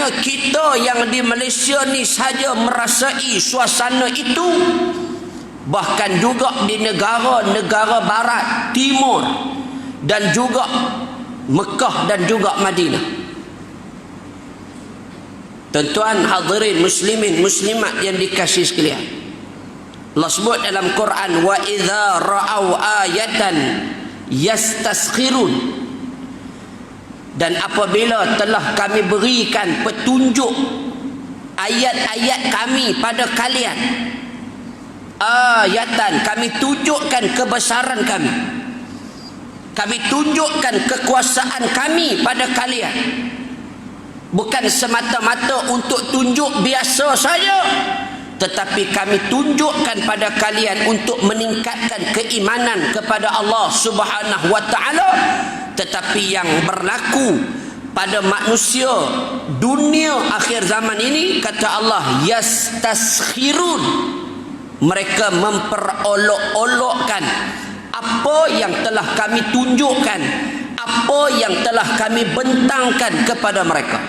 hanya kita yang di Malaysia ni saja merasai suasana itu, bahkan juga di negara-negara barat, timur, dan juga Mekah dan juga Madinah. Tuan-tuan hadirin muslimin muslimat yang dikasihi sekalian, Allah sebut dalam Quran, wa idza ra'au ayatan yastaskhirun, dan apabila telah kami berikan petunjuk ayat-ayat kami pada kalian, ayatan, kami tunjukkan kebesaran kami tunjukkan kekuasaan kami pada kalian, bukan semata-mata untuk tunjuk biasa saja, tetapi kami tunjukkan pada kalian untuk meningkatkan keimanan kepada Allah Subhanahu wa taala. Tetapi yang berlaku pada manusia dunia akhir zaman ini, kata Allah, yastaskhirun, mereka memperolok-olokkan apa yang telah kami tunjukkan, apa yang telah kami bentangkan kepada mereka.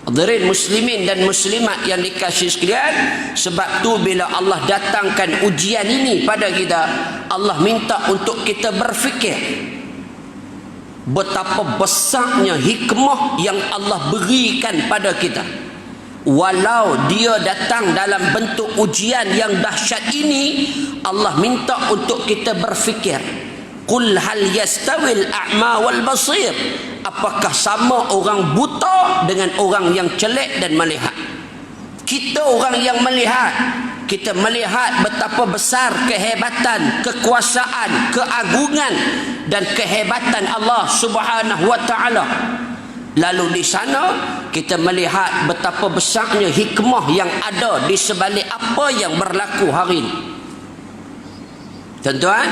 Hadirin muslimin dan muslimat yang dikasihi sekalian, sebab tu bila Allah datangkan ujian ini pada kita, Allah minta untuk kita berfikir betapa besarnya hikmah yang Allah berikan pada kita. Walau dia datang dalam bentuk ujian yang dahsyat ini, Allah minta untuk kita berfikir, qul hal yastawil a'ma wal basir, apakah sama orang buta dengan orang yang celek dan melihat? Kita orang yang melihat, kita melihat betapa besar kehebatan, kekuasaan, keagungan dan kehebatan Allah Subhanahu wa taala. Lalu di sana kita melihat betapa besarnya hikmah yang ada di sebalik apa yang berlaku hari ini. Tuan-tuan,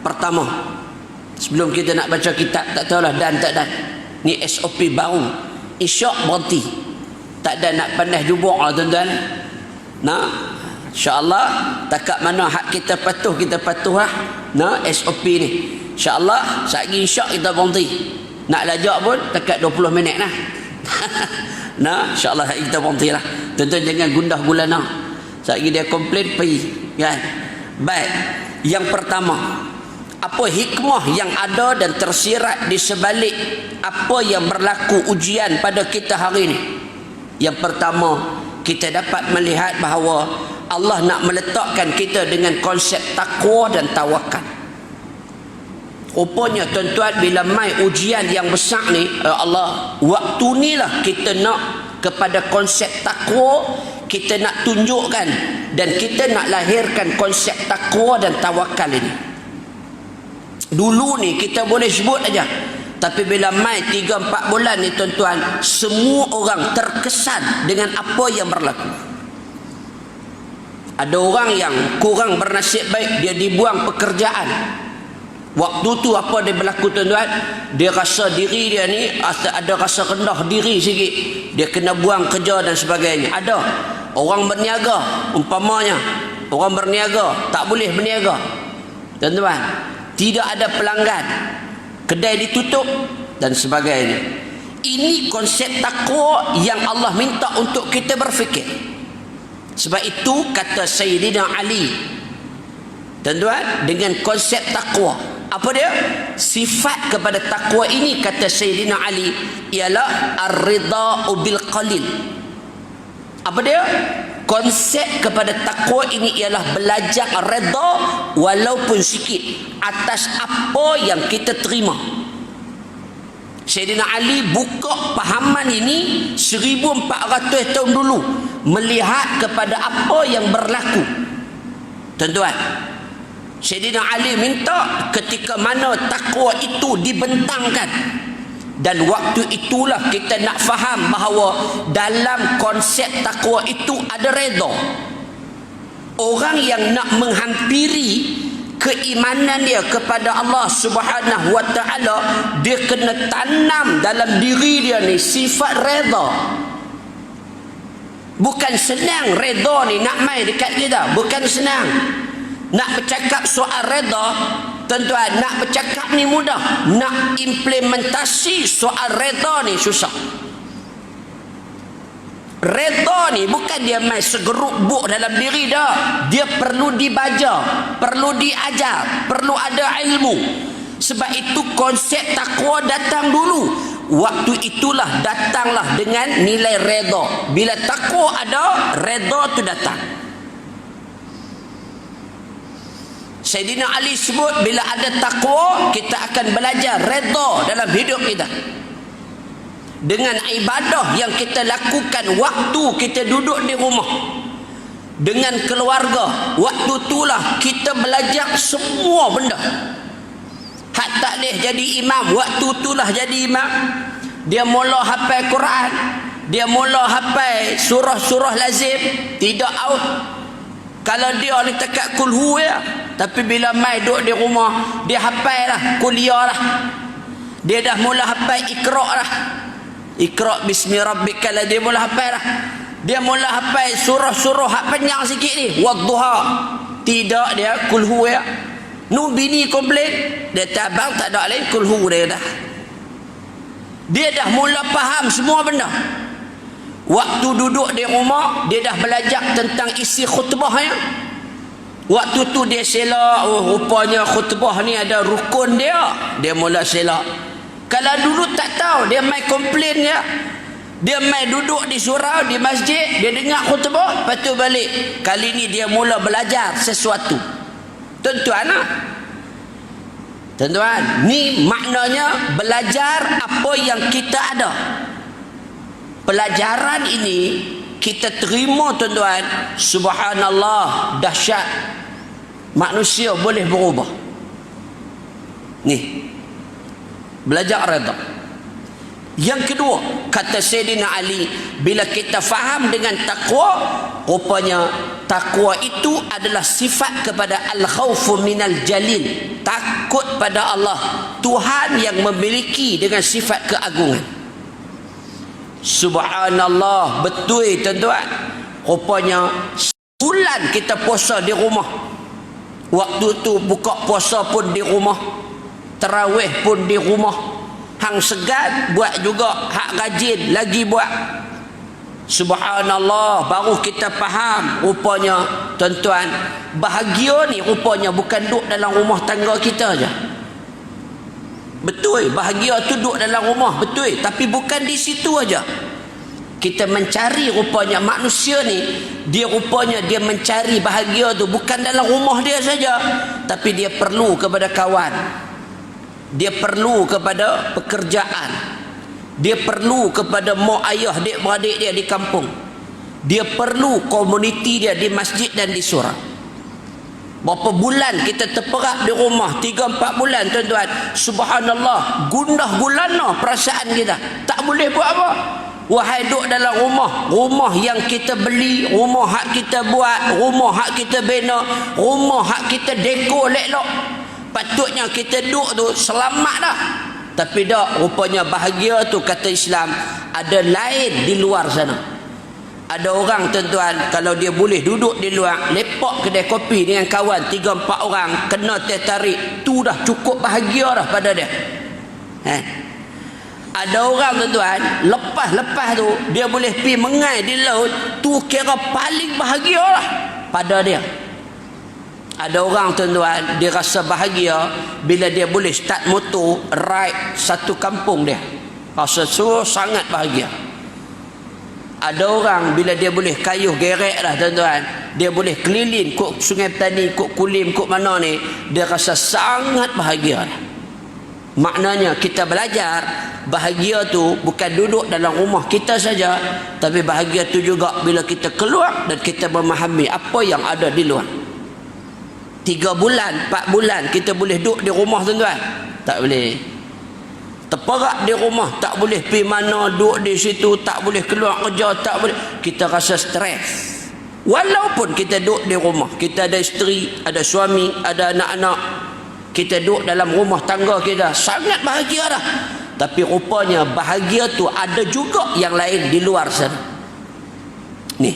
pertama, sebelum kita nak baca kitab, tak tahulah dan tak dan, ni SOP baru, isyak berhenti, tak ada nak pandai jubuk lah tuan-tuan. Nah, insyaAllah takat mana hak kita patuh lah. Nah, SOP ni insyaAllah sehari isyak kita berhenti. Nak lajak pun dekat 20 minit lah. Nah, insyaAllah kita berhenti lah. Tuan-tuan jangan gundah gulana. Sehari dia komplain pergi, kan? Baik, yang pertama, apa hikmah yang ada dan tersirat di sebalik apa yang berlaku ujian pada kita hari ini? Yang pertama, kita dapat melihat bahawa Allah nak meletakkan kita dengan konsep takwa dan tawakal. Rupanya tuan-tuan, bila mai ujian yang besar ni, Allah, waktu ni lah kita nak kepada konsep takwa, kita nak tunjukkan dan kita nak lahirkan konsep takwa dan tawakal ini. Dulu ni kita boleh sebut aja, tapi bila mai 3-4 bulan ni tuan-tuan, semua orang terkesan dengan apa yang berlaku. Ada orang yang kurang bernasib baik, dia dibuang pekerjaan. Waktu tu apa dia berlaku tuan-tuan? Dia rasa diri dia ni ada rasa rendah diri sikit, dia kena buang kerja dan sebagainya. Ada orang berniaga, umpamanya orang berniaga tak boleh berniaga tuan-tuan, tidak ada pelanggan, kedai ditutup dan sebagainya. Ini konsep takwa yang Allah minta untuk kita berfikir. Sebab itu kata Sayyidina Ali, tuan-tuan, dengan konsep takwa, apa dia? Sifat kepada takwa ini, kata Sayyidina Ali, ialah ar-ridha'u bil qalil. Apa dia? Konsep kepada takwa ini ialah belajar redha walaupun sikit atas apa yang kita terima. Sayyidina Ali buka pahaman ini 1400 tahun dulu, melihat kepada apa yang berlaku. Tuan-tuan, Sayyidina Ali minta ketika mana takwa itu dibentangkan, dan waktu itulah kita nak faham bahawa dalam konsep takwa itu ada redha. Orang yang nak menghampiri keimanan dia kepada Allah Subhanahu wa taala, dia kena tanam dalam diri dia ni sifat redha. Bukan senang redha ni nak mai dekat kita, bukan senang. Nak bercakap soal redha, tuan-tuan, nak bercakap ni mudah, nak implementasi soal redha ni susah. Redha ni bukan dia main segeruk buk dalam diri dah. Dia perlu dibaca, perlu diajar, perlu ada ilmu. Sebab itu konsep takwa datang dulu. Waktu itulah datanglah dengan nilai redha. Bila takwa ada, redha tu datang. Sayyidina Ali sebut, bila ada takwa, kita akan belajar redha dalam hidup kita. Dengan ibadah yang kita lakukan waktu kita duduk di rumah, dengan keluarga, waktu itulah kita belajar semua benda. Hak tak boleh jadi imam, waktu itulah jadi imam. Dia mula hafal Quran, dia mula hafal surah-surah lazim, tidak out. Kalau dia ni tekat kulhu ya, tapi bila mai duduk di rumah, dia hafal lah, kuliah lah. Dia dah mula hafal Iqra' lah. Iqra' bismi rabbikal ladzi, dia mula hafal lah. Dia mula hafal surah-surah hak panjang sikit ni, wadduha. Tidak, dia kulhu ya. Nu bini komplain, dia tabang tak ada lain, kulhu dia dah. Dia dah mula faham semua benda. Waktu duduk di rumah, dia dah belajar tentang isi khutbahnya. Waktu tu dia selak, rupanya khutbah ni ada rukun dia. Dia mula selak. Kalau dulu tak tahu, dia main komplain dia. Dia main duduk di surau, di masjid, dia dengar khutbah, lepas tu balik. Kali ni dia mula belajar sesuatu. Tuan-tuan, tuan-tuan, ni maknanya belajar apa yang kita ada. Pelajaran ini kita terima, tuan-tuan. Subhanallah, dahsyat. Manusia boleh berubah. Ni belajar redha. Yang kedua, kata Sayyidina Ali, bila kita faham dengan takwa, rupanya takwa itu adalah sifat kepada al-khawfu minal jalil, takut pada Allah, Tuhan yang memiliki dengan sifat keagungan. Subhanallah, betul tuan-tuan. Rupanya sebulan kita puasa di rumah. Waktu tu buka puasa pun di rumah, tarawih pun di rumah. Hang segan buat juga, hak rajin lagi buat. Subhanallah, baru kita faham rupanya tuan-tuan, bahagia ni rupanya bukan duduk dalam rumah tangga kita aja. Betul, bahagia tu duduk dalam rumah, betul, tapi bukan di situ aja. Kita mencari, rupanya manusia ni, dia rupanya dia mencari bahagia tu bukan dalam rumah dia saja, tapi dia perlu kepada kawan, dia perlu kepada pekerjaan, dia perlu kepada mak ayah adik beradik dia di kampung, dia perlu komuniti dia di masjid dan di surau. Berapa bulan kita terperap di rumah, 3-4 bulan tuan-tuan. Subhanallah, gundah gulana perasaan kita, tak boleh buat apa. Wahai duduk dalam rumah, rumah yang kita beli, rumah hak kita buat, rumah hak kita bina, rumah hak kita dekor elok-elok, patutnya kita duduk tu selamat dah. Tapi dah, rupanya bahagia tu kata Islam ada lain di luar sana. Ada orang tuan-tuan, kalau dia boleh duduk di luar, lepak kedai kopi dengan kawan 3-4 orang, kena teh tarik, tu dah cukup bahagia dah pada dia. Ada orang tuan-tuan, lepas tu dia boleh pergi mengai di laut, tu kira paling bahagia lah pada dia. Ada orang tuan-tuan, dia rasa bahagia bila dia boleh start motor ride satu kampung dia, rasa sangat bahagia. Ada orang bila dia boleh kayuh gerek lah tuan-tuan, dia boleh keliling kok Sungai Petani, kok Kulim, kok mana ni, dia rasa sangat bahagia. Maknanya kita belajar bahagia tu bukan duduk dalam rumah kita saja, tapi bahagia tu juga bila kita keluar dan kita memahami apa yang ada di luar. 3 bulan, 4 bulan kita boleh duduk di rumah tuan-tuan? Tak boleh. Terperak di rumah, tak boleh pergi mana, duduk di situ, tak boleh keluar kerja, tak boleh. Kita rasa stres. Walaupun kita duduk di rumah, kita ada isteri, ada suami, ada anak-anak, kita duduk dalam rumah tangga kita, sangat bahagia dah. Tapi rupanya bahagia tu ada juga yang lain di luar sana. Ni,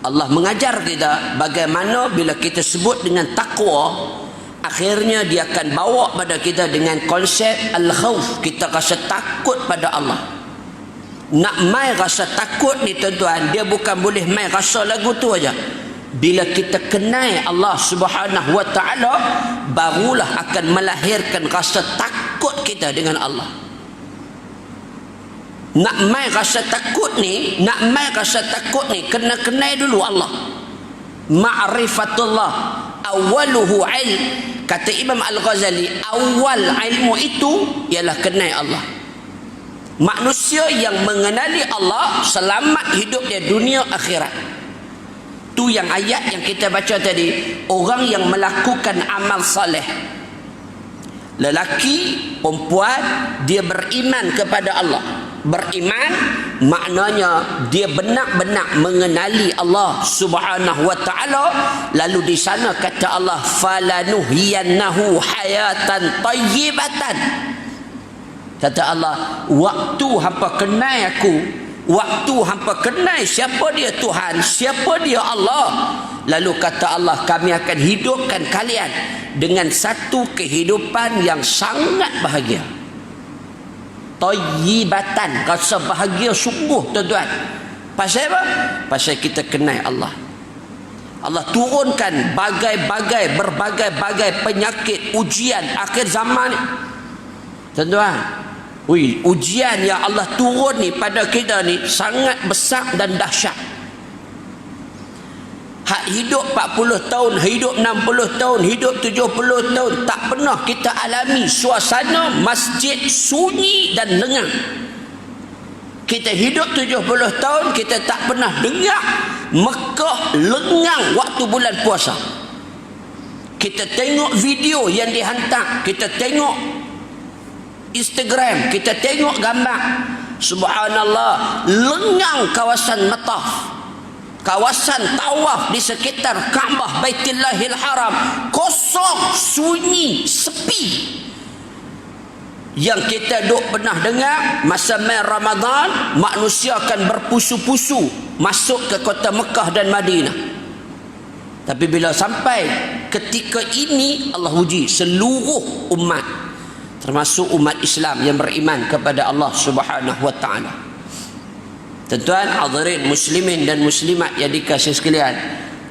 Allah mengajar kita bagaimana bila kita sebut dengan takwa, akhirnya dia akan bawa pada kita dengan konsep al-khawf, kita rasa takut pada Allah. Nak mai rasa takut ni tuan-tuan, dia bukan boleh mai rasa lagu tu aja. Bila kita kenal Allah Subhanahu wa ta'ala, barulah akan melahirkan rasa takut kita dengan Allah. Nak mai rasa takut ni, kena kenal dulu Allah. Ma'rifatullah awaluhu ilm. Kata Imam Al-Ghazali, awal ilmu itu ialah kenal Allah. Manusia yang mengenali Allah selamat hidup dia dunia akhirat. Tu yang ayat yang kita baca tadi, orang yang melakukan amal saleh, lelaki, perempuan, dia beriman kepada Allah. Beriman maknanya dia benar-benar mengenali Allah Subhanahu wa ta'ala. Lalu di sana kata Allah, falanuhiyannahu hayatan tayyibatan. Kata Allah, waktu hampa kenal aku, waktu hampa kenal siapa dia Tuhan, siapa dia Allah, lalu kata Allah, kami akan hidupkan kalian dengan satu kehidupan yang sangat bahagia. Tayyibatan, rasa bahagia sungguh tuan-tuan. Pasal apa? Pasal kita kenal Allah. Allah turunkan berbagai penyakit, ujian akhir zaman ni tuan-tuan. Ujian yang Allah turun ni pada kita ni sangat besar dan dahsyat. Hak hidup 40 tahun, hidup 60 tahun, hidup 70 tahun, tak pernah kita alami suasana masjid sunyi dan lengang. Kita hidup 70 tahun, kita tak pernah dengar Mekah lengang waktu bulan puasa. Kita tengok video yang dihantar, kita tengok Instagram, kita tengok gambar, subhanallah, lengang kawasan Mataf, kawasan tawaf di sekitar Kaabah Baitullahil Haram, kosong, sunyi, sepi. Yang kita duk pernah dengar masa mai Ramadan, manusia akan berpusu-pusu masuk ke kota Mekah dan Madinah. Tapi bila sampai ketika ini, Allah uji seluruh umat, termasuk umat Islam yang beriman kepada Allah Subhanahu wa ta'ala. Tuan-tuan, hadirin muslimin dan muslimat yang dikasihi sekalian,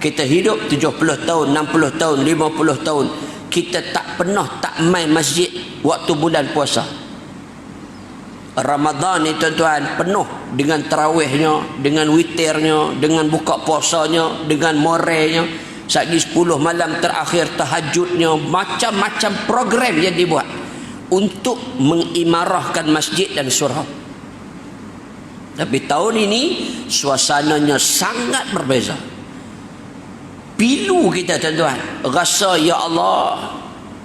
kita hidup 70 tahun, 60 tahun, 50 tahun, kita tak pernah tak main masjid waktu bulan puasa. Ramadan ni tuan-tuan penuh dengan tarawihnya, dengan witirnya, dengan buka puasanya, dengan morenya, sagi 10 malam terakhir tahajudnya, macam-macam program yang dibuat untuk mengimarahkan masjid dan surau. Tapi tahun ini suasananya sangat berbeza. Pilu kita tuan-tuan, rasa ya Allah,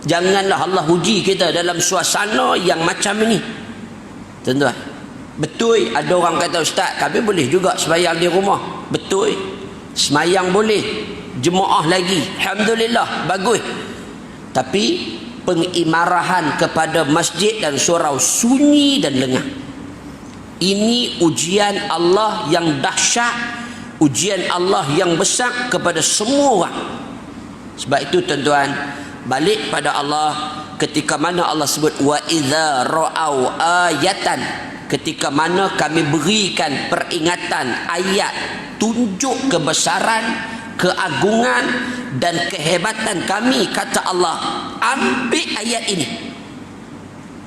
janganlah Allah uji kita dalam suasana yang macam ini. Tuan-tuan, betul ada orang kata, ustaz, kami boleh juga sembahyang di rumah. Betul, sembahyang boleh, jemaah lagi, alhamdulillah, bagus. Tapi pengimarahan kepada masjid dan surau sunyi dan lengang, ini ujian Allah yang dahsyat, ujian Allah yang besar kepada semua orang. Sebab itu tuan-tuan, balik pada Allah, ketika mana Allah sebut wa idza ra'au ayatan, ketika mana kami berikan peringatan, ayat, tunjuk kebesaran, keagungan dan kehebatan kami, kata Allah, ambil ayat ini.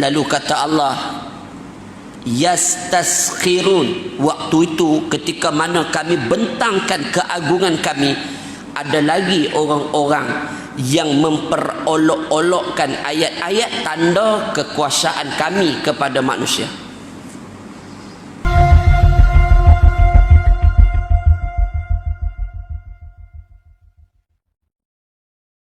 Lalu kata Allah, yastaskhirun, waktu itu ketika mana kami bentangkan keagungan kami, ada lagi orang-orang yang memperolok-olokkan ayat-ayat tanda kekuasaan kami kepada manusia.